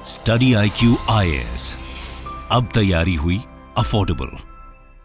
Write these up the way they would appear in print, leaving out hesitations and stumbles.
Study IQ IAS, अब तैयारी हुई अफोर्डेबल।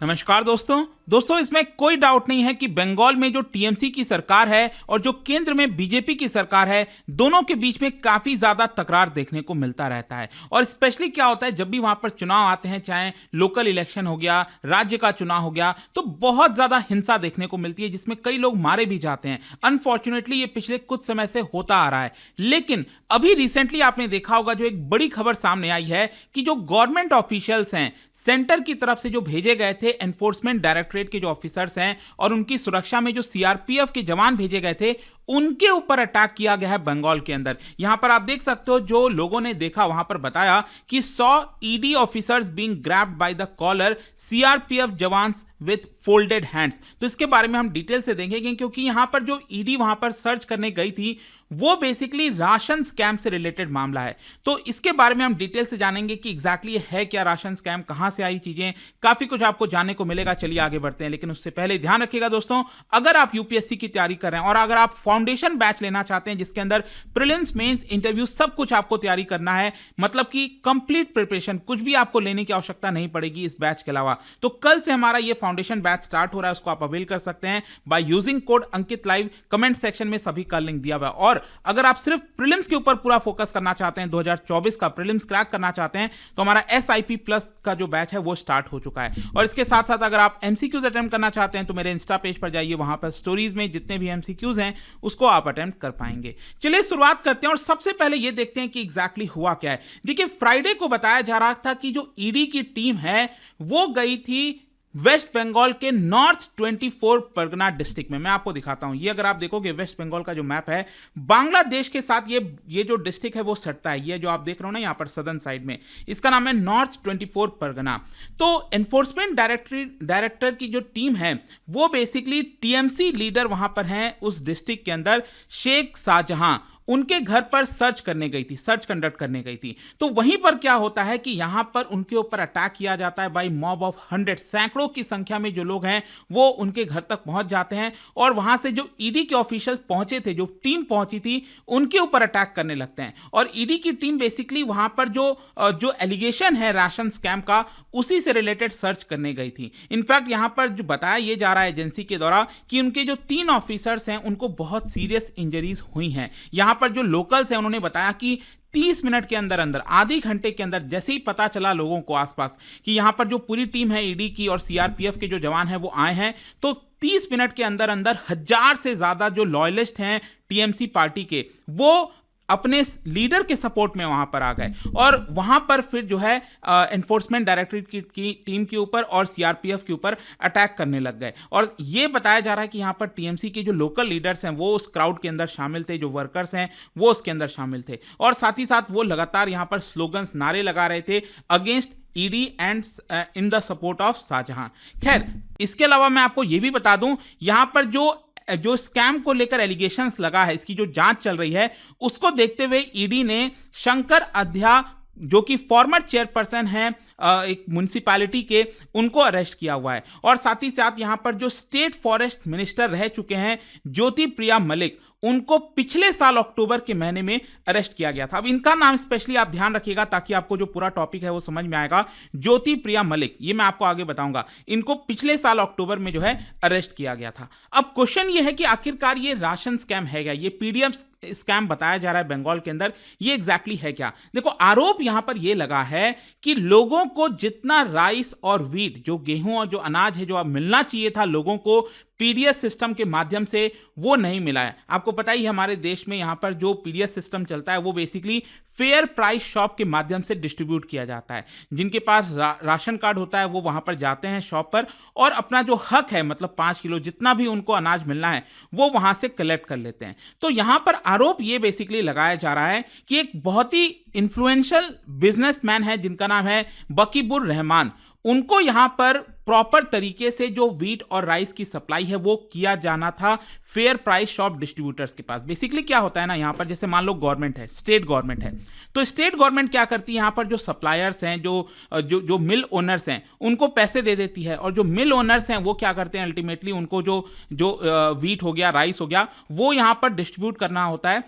नमस्कार दोस्तों, इसमें कोई डाउट नहीं है कि बंगाल में जो टीएमसी की सरकार है और जो केंद्र में बीजेपी की सरकार है, दोनों के बीच में काफी ज्यादा तकरार देखने को मिलता रहता है। और स्पेशली क्या होता है, जब भी वहां पर चुनाव आते हैं, चाहे लोकल इलेक्शन हो गया, राज्य का चुनाव हो गया, तो बहुत ज्यादा हिंसा देखने को मिलती है, जिसमें कई लोग मारे भी जाते हैं। अनफॉर्चुनेटली ये पिछले कुछ समय से होता आ रहा है। लेकिन अभी रिसेंटली आपने देखा होगा, जो एक बड़ी खबर सामने आई है कि जो गवर्नमेंट ऑफिशियल्स हैं, सेंटर की तरफ से जो भेजे गए थे एनफोर्समेंट डायरेक्टरेट के जो ऑफिसर्स हैं और उनकी सुरक्षा में जो सीआरपीएफ के जवान भेजे गए थे, उनके ऊपर अटैक किया गया है बंगाल के अंदर। यहां पर आप देख सकते हो, जो लोगों ने देखा वहां पर बताया कि 100 ED officers being grabbed by the collar, CRPF jawans with folded hands. तो इसके बारे में हम डिटेल से देखेंगे, क्योंकि यहां पर जो ईडी वहां पर सर्च करने गई थी, वो बेसिकली राशन स्कैम से रिलेटेड मामला है। तो इसके बारे में हम डिटेल से जानेंगे कि एग्जैक्टली है क्या राशन स्कैम, कहां से आई चीजें, काफी कुछ आपको जानने को मिलेगा। चलिए आगे बढ़ते हैं, लेकिन उससे पहले ध्यान रखिएगा दोस्तों, अगर आप यूपीएससी की तैयारी कर रहे हैं और अगर आप फाउंडेशन बैच लेना चाहते हैं, जिसके अंदर प्रीलिम्स, मेंस, इंटरव्यू सब कुछ आपको तैयारी करना है, मतलब कि कंप्लीट प्रिपरेशन, कुछ भी आपको लेने की आवश्यकता नहीं पड़ेगी इस बैच के अलावा, तो कल से हमारा ये फाउंडेशन बैच स्टार्ट हो रहा है। उसको आप अवेल कर सकते हैं by using code Ankit live. Comment section में सभी का लिंक दिया हुआ है। और अगर आप सिर्फ प्रीलिम्स के ऊपर पूरा फोकस करना चाहते हैं, 2024 का प्रीलिम्स क्रैक करना चाहते हैं, तो हमारा SIP प्लस का जो बैच है वो स्टार्ट हो चुका है। और इसके साथ साथ अगर आप MCQs अटेम्प्ट करना चाहते हैं, तो मेरे इंस्टा पेज पर जाइए, वहां पर स्टोरीज में जितने भी MCQs हैं उसको आप अटेम्प्ट कर पाएंगे। चलिए शुरुआत करते हैं और सबसे पहले ये देखते हैं कि एग्जैक्टली हुआ क्या है। देखिए, फ्राइडे को बताया जा रहा था कि जो ईडी की टीम है वो गई थी वेस्ट बंगाल के नॉर्थ 24 परगना डिस्ट्रिक्ट में। मैं आपको दिखाता हूं, ये अगर आप देखोगे वेस्ट बंगाल का जो मैप है, बांग्लादेश के साथ ये जो डिस्ट्रिक्ट है वो सटता है। ये जो आप देख रहे हो ना यहां पर सदर्न साइड में, इसका नाम है नॉर्थ 24 परगना। तो एनफोर्समेंट डायरेक्टर की जो टीम है वो बेसिकली टीएमसी लीडर वहां पर हैं उस डिस्ट्रिक्ट के अंदर, शेख शाहजहां, उनके घर पर सर्च कंडक्ट करने गई थी। तो वहीं पर क्या होता है कि यहां पर उनके ऊपर अटैक किया जाता है बाय मॉब ऑफ 100। सैकड़ों की संख्या में जो लोग हैं वो उनके घर तक पहुंच जाते हैं और वहां से जो ईडी के ऑफिशियल्स पहुंचे थे, जो टीम पहुंची थी, उनके ऊपर अटैक करने लगते हैं। और ईडी की टीम बेसिकली वहां पर जो एलिगेशन है राशन स्कैम का, उसी से रिलेटेड सर्च करने गई थी। इनफैक्ट यहां पर जो बताया यह जा रहा है एजेंसी के द्वारा कि उनके जो 3 ऑफिसर्स हैं उनको बहुत सीरियस इंजरीज हुई हैं। यहां पर जो लोकल्स हैं उन्होंने बताया कि 30 मिनट के अंदर अंदर, आधे घंटे के अंदर, जैसे ही पता चला लोगों को आसपास कि यहां पर जो पूरी टीम है ईडी की और सीआरपीएफ के जो जवान हैं वो आए हैं, तो 30 मिनट के अंदर अंदर 1000 से ज्यादा जो लॉयलिस्ट हैं टीएमसी पार्टी के, वो अपने लीडर के सपोर्ट में वहां पर आ गए और वहां पर फिर जो है एनफोर्समेंट डायरेक्टरेट की टीम के ऊपर और सीआरपीएफ के ऊपर अटैक करने लग गए। और ये बताया जा रहा है कि यहां पर टीएमसी के जो लोकल लीडर्स हैं वो उस क्राउड के अंदर शामिल थे, जो वर्कर्स हैं वो उसके अंदर शामिल थे, और साथ ही साथ वो लगातार यहां पर स्लोगन्स, नारे लगा रहे थे against ED and in the support of Shahjahan. खैर, इसके अलावा मैं आपको यह भी बता दूं, यहां पर जो स्कैम को लेकर एलिगेशंस लगा है, इसकी जो जांच चल रही है, उसको देखते हुए ईडी ने शंकर अध्या, जो कि फॉर्मर चेयरपर्सन हैं एक म्युनिसिपैलिटी के, उनको अरेस्ट किया हुआ है। और साथ ही साथ यहां पर जो स्टेट फॉरेस्ट मिनिस्टर रह चुके हैं ज्योति प्रिया मलिक, उनको पिछले साल अक्टूबर के महीने में अरेस्ट किया गया था। अब इनका नाम स्पेशली आप ध्यान रखिएगा ताकि आपको जो पूरा टॉपिक है वो समझ में आएगा। ज्योति प्रिया मलिक, ये मैं आपको आगे बताऊंगा, इनको पिछले साल अक्टूबर में जो है अरेस्ट किया गया था। अब क्वेश्चन ये है कि आखिरकार ये राशन स्कैम है क्या, ये पीडीएफ स्कैम बताया जा रहा है बंगाल के अंदर, ये एग्जैक्टली है क्या? देखो, आरोप यहां पर यह लगा है कि लोगों को जितना राइस और व्हीट, जो गेहूं और जो अनाज है, जो अब मिलना चाहिए था लोगों को पीडीएस सिस्टम के माध्यम से, वो नहीं मिला है। आपको पता ही हमारे देश में यहां पर जो पीडीएस सिस्टम चलता है वो बेसिकली फेयर प्राइस शॉप के माध्यम से डिस्ट्रीब्यूट किया जाता है। जिनके पास राशन कार्ड होता है वो वहां पर जाते हैं शॉप पर और अपना जो हक है, मतलब 5 किलो जितना भी उनको अनाज मिलना है, वो वहां से कलेक्ट कर लेते हैं। तो यहां पर आरोप ये बेसिकली लगाया जा रहा है कि एक बहुत ही इन्फ्लुएंशियल बिजनेसमैन है जिनका नाम है बकीबुर रहमान, उनको यहां पर प्रॉपर तरीके से जो व्हीट और राइस की सप्लाई है वो किया जाना था फेयर प्राइस शॉप डिस्ट्रीब्यूटर्स के पास। बेसिकली क्या होता है ना, यहाँ पर जैसे मान लो गवर्नमेंट है, स्टेट गवर्नमेंट है, तो स्टेट गवर्नमेंट क्या करती है, यहाँ पर जो सप्लायर्स हैं, जो मिल ओनर्स हैं, उनको पैसे दे देती है, और जो मिल ओनर्स हैं वो क्या करते हैं, अल्टीमेटली उनको जो व्हीट हो गया, राइस हो गया, वो यहाँ पर डिस्ट्रीब्यूट करना होता है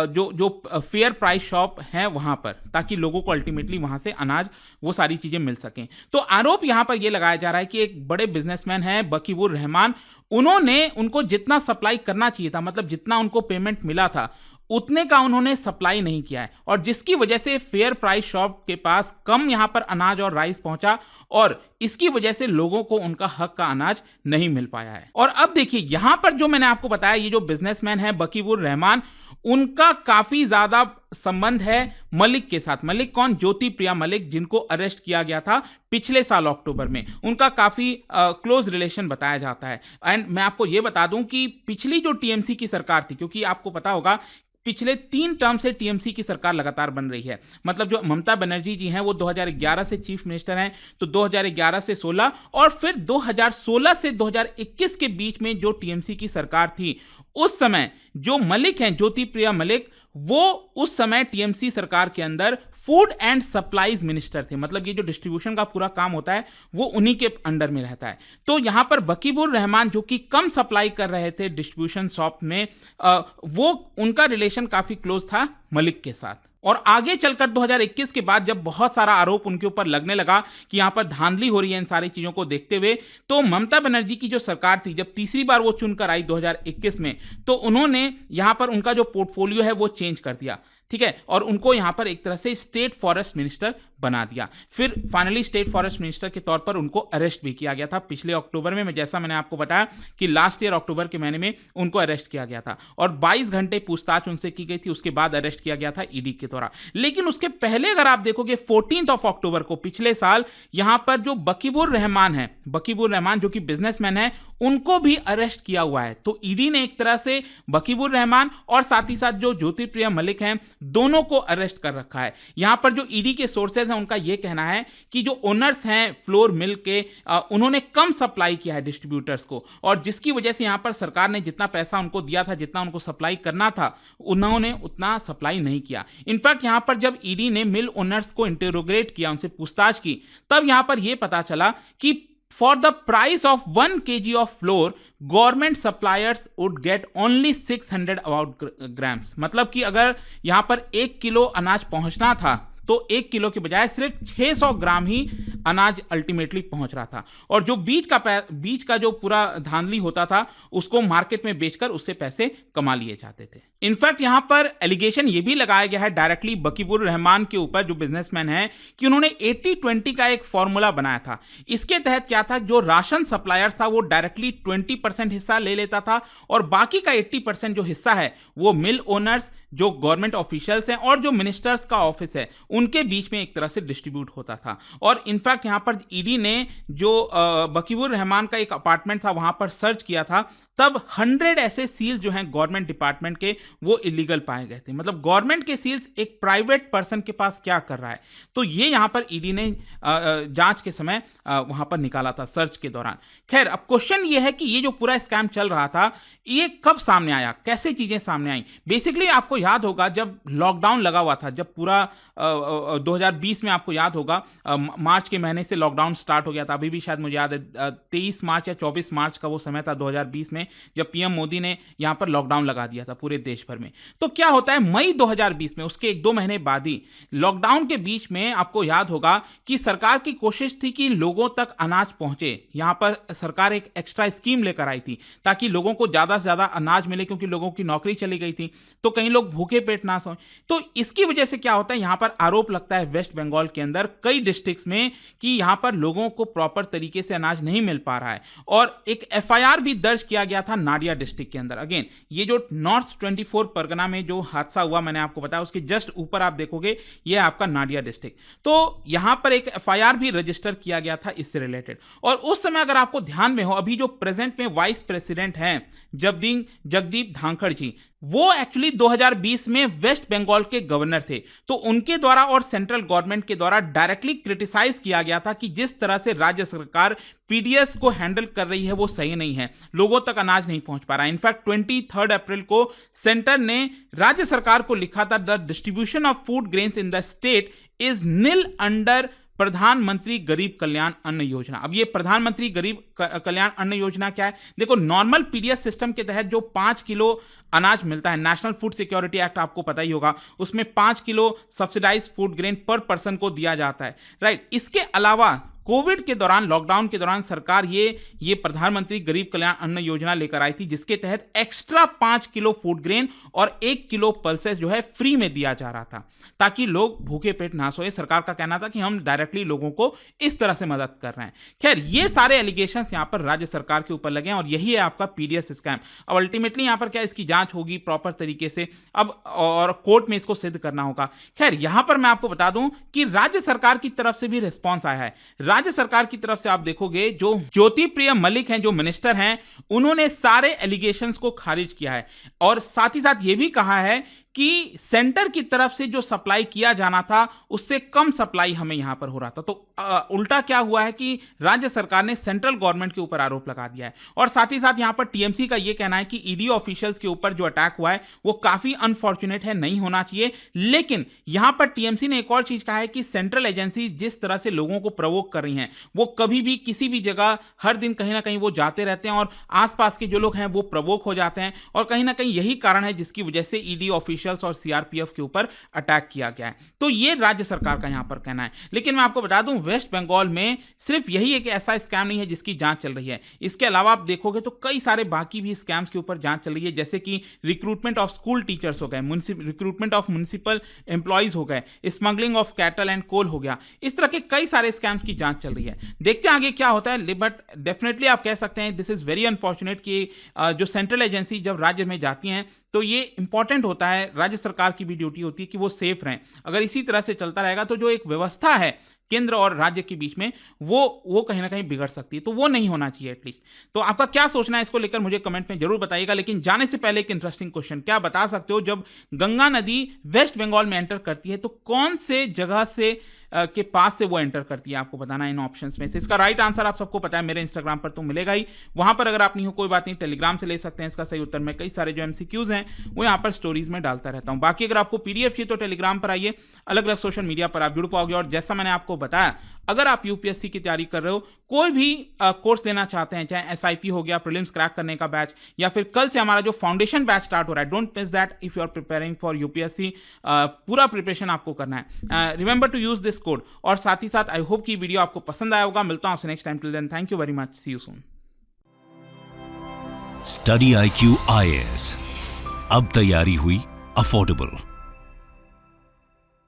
जो फेयर प्राइस शॉप है वहाँ पर, ताकि लोगों को अल्टीमेटली वहाँ से अनाज, वो सारी चीज़ें मिल सकें। तो आरोप यहाँ पर ये लगाया जा रहा है कि एक बड़े बिजनेसमैन हैं बकीबुर रहमान, उन्होंने उनको जितना सप्लाई करना चाहिए था, मतलब जितना उनको पेमेंट मिला था उतने का उन्होंने सप्लाई नहीं किया है, और जिसकी वजह से फेयर प्राइस शॉप के पास कम यहां पर अनाज और राइस पहुंचा, और इसकी वजह से लोगों को उनका हक का अनाज नहीं मिल पाया है। और अब देखिए यहां पर जो मैंने आपको बताया, ये जो बिजनेसमैन है बकीबुर रहमान, उनका काफी ज्यादा संबंध है मलिक के साथ। मलिक कौन? ज्योति प्रिया मलिक, जिनको अरेस्ट किया गया था पिछले साल अक्टूबर में। उनका काफी क्लोज रिलेशन बताया जाता है। एंड मैं आपको यह बता दूं कि पिछली जो टीएमसी की सरकार थी, क्योंकि आपको पता होगा पिछले 3 टर्म से टीएमसी की सरकार लगातार बन रही है, मतलब जो ममता बनर्जी जी हैं वो 2011 से चीफ मिनिस्टर हैं, तो 2011 से 16 और फिर 2016 से 2021 के बीच में जो टीएमसी की सरकार थी, उस समय जो मलिक हैं, ज्योति प्रिया मलिक, वो उस समय टीएमसी सरकार के अंदर फूड एंड सप्लाईज मिनिस्टर थे। मतलब ये जो डिस्ट्रीब्यूशन का पूरा काम होता है वो उन्हीं के अंडर में रहता है। तो यहां पर बकीबुर रहमान जो कि कम सप्लाई कर रहे थे डिस्ट्रीब्यूशन शॉप में, वो उनका रिलेशन काफी क्लोज था मलिक के साथ। और आगे चलकर 2021 के बाद जब बहुत सारा आरोप उनके ऊपर लगने लगा कि यहां पर धांधली हो रही है इन सारी चीजों को देखते हुए, तो ममता बनर्जी की जो सरकार थी, जब तीसरी बार वो चुनकर आई 2021 में, तो उन्होंने यहां पर उनका जो पोर्टफोलियो है वो चेंज कर दिया, ठीक है, और उनको यहां पर एक तरह से स्टेट फॉरेस्ट मिनिस्टर बना दिया। फिर फाइनली स्टेट फॉरेस्ट मिनिस्टर के तौर पर उनको अरेस्ट भी किया गया था पिछले अक्टूबर में। जैसा मैंने आपको बताया कि लास्ट ईयर अक्टूबर के महीने में उनको अरेस्ट किया गया था, और 22 घंटे पूछताछ उनसे की गई थी, उसके बाद अरेस्ट किया गया था ईडी के द्वारा। लेकिन उसके पहले अगर आप देखोगे 14 अक्टूबर को पिछले साल यहां पर जो बकीबुर रहमान है, बकीबुर रहमान जो कि बिजनेसमैन है, उनको भी अरेस्ट किया हुआ है। तो ईडी ने एक तरह से बकीबुर रहमान और साथ ही साथ जो ज्योति प्रिया मलिक हैं, दोनों को अरेस्ट कर रखा है। यहां पर जो ईडी के सोर्सेज हैं उनका यह कहना है कि जो ओनर्स हैं फ्लोर मिल के, उन्होंने कम सप्लाई किया है डिस्ट्रीब्यूटर्स को, और जिसकी वजह से यहां पर सरकार ने जितना पैसा उनको दिया था, जितना उनको सप्लाई करना था, उन्होंने उतना सप्लाई नहीं किया। इनफैक्ट यहां पर जब ईडी ने मिल ओनर्स को इंटरोगेट किया, उनसे पूछताछ की, तब यहां पर यह पता चला कि for the price of 1 kg of flour, government suppliers would get only 600 about grams। मतलब कि अगर यहां पर 1 किलो अनाज पहुंचना था, तो 1 किलो के बजाय सिर्फ 600 ग्राम ही अनाज अल्टीमेटली पहुंच रहा था, और जो बीच का जो पूरा धांधली होता था, उसको मार्केट में बेचकर उससे पैसे कमा लिए जाते थे। इनफैक्ट यहां पर एलिगेशन ये भी लगाया गया है डायरेक्टली बकीबुर रहमान के ऊपर, जो बिजनेसमैन है, कि उन्होंने 80-20 का एक फॉर्मूला बनाया था। इसके तहत क्या था, जो राशन सप्लायर था वो डायरेक्टली 20% हिस्सा ले लेता था, और बाकी का 80% जो हिस्सा है वो मिल ओनर्स, जो गवर्नमेंट ऑफिशियल्स हैं और जो मिनिस्टर्स का ऑफिस है, उनके बीच में एक तरह से डिस्ट्रीब्यूट होता था। और इनफैक्ट यहां पर ईडी ने जो बकीबुर रहमान का एक अपार्टमेंट था वहां पर सर्च किया था, तब 100 ऐसे सील्स जो हैं गवर्नमेंट डिपार्टमेंट के, वो इलीगल पाए गए थे। मतलब गवर्नमेंट के सील्स एक प्राइवेट पर्सन के पास क्या कर रहा है, तो ये यहां पर ईडी ने जांच के समय वहां पर निकाला था, सर्च के दौरान। खैर, अब क्वेश्चन ये है कि ये जो पूरा स्कैम चल रहा था, ये कब सामने आया, कैसे चीजें सामने आई। बेसिकली आपको याद होगा जब लॉकडाउन लगा हुआ था, जब पूरा 2020 में, आपको याद होगा मार्च के महीने से लॉकडाउन स्टार्ट हो गया था। अभी भी शायद मुझे याद है 23 मार्च या 24 मार्च का वो समय था 2020 में, जब पीएम मोदी ने यहां पर लॉकडाउन लगा दिया था पूरे देश भर में। तो क्या होता है, मई 2020 में, उसके 1-2 महीने बाद ही, लॉकडाउन के बीच में आपको याद होगा कि सरकार की कोशिश थी कि लोगों तक अनाज पहुंचे। यहां पर सरकार एक एक्स्ट्रा स्कीम लेकर आई थी ताकि लोगों को ज्यादा से ज्यादा अनाज मिले, क्योंकि लोगों की नौकरी चली गई थी, तो कहीं लोग भूखे पेट ना सोएं। तो इसकी वजह से क्या होता है, यहां पर आरोप लगता है वेस्ट बंगाल के अंदर कई डिस्ट्रिक्ट्स में कि यहां पर लोगों को प्रॉपर तरीके से अनाज नहीं मिल पा रहा है, और एक एफआईआर भी दर्ज किया गया था नाडिया डिस्ट्रिक्ट के अंदर। अगेन, ये जो नॉर्थ 24 परगना में जो हादसा हुआ, मैंने आपको बताया, उसके जस्ट ऊपर आप देखोगे, ये आपका नाडिया डिस्ट्रिक्ट। तो यहां पर एक एफआईआर भी रजिस्टर किया गया था इससे रिलेटेड। और उस समय अगर आपको ध्यान में हो, अभी जो प्रेजेंट में वाइस प्रेसिडेंट हैं जगदीप धांखड़ जी, वो एक्चुअली 2020 में वेस्ट बंगाल के गवर्नर थे। तो उनके द्वारा और सेंट्रल गवर्नमेंट के द्वारा डायरेक्टली क्रिटिसाइज किया गया था कि जिस तरह से राज्य सरकार पीडीएस को हैंडल कर रही है वो सही नहीं है, लोगों तक अनाज नहीं पहुंच पा रहा है। इनफैक्ट 23 अप्रैल को सेंटर ने राज्य सरकार को लिखा था, the distribution of food grains in the state is nil under प्रधानमंत्री गरीब कल्याण अन्न योजना। अब ये प्रधानमंत्री गरीब कल्याण अन्न योजना क्या है? देखो, नॉर्मल पीडीएस सिस्टम के तहत जो 5 किलो अनाज मिलता है, नेशनल फूड सिक्योरिटी एक्ट आपको पता ही होगा, उसमें 5 किलो सब्सिडाइज फूड ग्रेन पर पर्सन को दिया जाता है, राइट। इसके अलावा कोविड के दौरान, लॉकडाउन के दौरान सरकार ये प्रधानमंत्री गरीब कल्याण अन्न योजना लेकर आई थी, जिसके तहत एक्स्ट्रा 5 किलो फूड ग्रेन और 1 किलो पल्सेस जो है फ्री में दिया जा रहा था, ताकि लोग भूखे पेट ना सोए। सरकार का कहना था कि हम डायरेक्टली लोगों को इस तरह से मदद कर रहे हैं। खैर, ये सारे एलिगेशंस यहां पर राज्य सरकार के ऊपर लगे हैं और यही है आपका पीडीएस स्कैम। अब अल्टीमेटली यहां पर क्या, इसकी जांच होगी प्रॉपर तरीके से अब, और कोर्ट में इसको सिद्ध करना होगा। खैर, यहां पर मैं आपको बता दूं कि राज्य सरकार की तरफ से भी रिस्पॉन्स आया है। राज्य सरकार की तरफ से आप देखोगे, जो ज्योति प्रिय मलिक हैं, जो मिनिस्टर हैं, उन्होंने सारे एलिगेशंस को खारिज किया है और साथ ही साथ ये भी कहा है कि सेंटर की तरफ से जो सप्लाई किया जाना था उससे कम सप्लाई हमें यहां पर हो रहा था। तो उल्टा क्या हुआ है कि राज्य सरकार ने सेंट्रल गवर्नमेंट के ऊपर आरोप लगा दिया है। और साथ ही साथ यहां पर टीएमसी का यह कहना है कि ईडी ऑफिशियल्स के ऊपर जो अटैक हुआ है वो काफी अनफॉर्चुनेट है, नहीं होना चाहिए। लेकिन यहां पर टीएमसी ने एक और चीज कहा है कि सेंट्रल एजेंसी जिस तरह से लोगों को प्रवोक कर रही हैं, वो कभी भी किसी भी जगह हर दिन कहीं ना कहीं वो जाते रहते हैं और आसपास के जो लोग हैं वो प्रवोक हो जाते हैं, और कहीं ना कहीं यही कारण है जिसकी वजह से ईडी ऑफिशियल और सीआरपीएफ के ऊपर अटैक किया गया है। तो ये राज्य सरकार का यहां पर कहना है। लेकिन मैं आपको बता दूं, वेस्ट बंगाल में सिर्फ यही एक ऐसा स्कैम नहीं है जिसकी जांच चल रही है। इसके अलावा आप देखोगे तो कई सारे बाकी भी स्कैम्स के ऊपर जांच चल रही है, जैसे कि रिक्रूटमेंट ऑफ स्कूल टीचर्स हो गए, रिक्रूटमेंट ऑफ म्युनिसिपल एम्प्लॉइज हो गए, smuggling of cattle and coal हो गया। इस तरह के कई सारे स्कैम्स की जांच चल रही है। देखते हैं आगे क्या होता है। बट डेफिनेटली आप कह सकते हैं दिस इज वेरी अनफॉर्चुनेट कि जो सेंट्रल एजेंसी जब राज्य में जाती हैं तो ये इंपॉर्टेंट होता है, राज्य सरकार की भी ड्यूटी होती है कि वो सेफ रहें। अगर इसी तरह से चलता रहेगा तो जो एक व्यवस्था है केंद्र और राज्य के बीच में वो कहीं ना कहीं बिगड़ सकती है, तो वो नहीं होना चाहिए एटलीस्ट। तो आपका क्या सोचना है इसको लेकर मुझे कमेंट में जरूर बताइएगा। लेकिन जाने से पहले एक इंटरेस्टिंग क्वेश्चन, क्या बता सकते हो जब गंगा नदी वेस्ट बंगाल में एंटर करती है तो कौन से जगह से के पास से वो एंटर करती है? आपको बताना है इन ऑप्शंस में से। इसका राइट आंसर आप सबको पता है, मेरे इंस्टाग्राम पर तो मिलेगा ही। वहां पर अगर आप नहीं हो कोई बात नहीं, टेलीग्राम से ले सकते हैं इसका सही उत्तर। मैं कई सारे जो एमसीक्यूज हैं वो यहाँ पर स्टोरीज में डालता रहता हूँ। बाकी अगर आपको पीडीएफ चाहिए तो टेलीग्राम पर आइए, अलग अलग सोशल मीडिया पर आप जुड़ पाओगे। और जैसा मैंने आपको बताया, अगर आप यूपीएससी की तैयारी कर रहे हो, कोई भी कोर्स लेना चाहते हैं, चाहे एसआईपी हो गया, प्रीलिम्स क्रैक करने का बैच, या फिर कल से हमारा जो फाउंडेशन बैच स्टार्ट हो रहा है, don't miss that if you are preparing for UPSC. पूरा प्रिपरेशन आपको करना है। Remember to use this code. और साथ ही साथ आई होप कि वीडियो आपको पसंद आया होगा। मिलता हूं आपसे next time. Till then, thank you very much, see you soon. Study IQ IAS, अब तैयारी हुई अफोर्डेबल।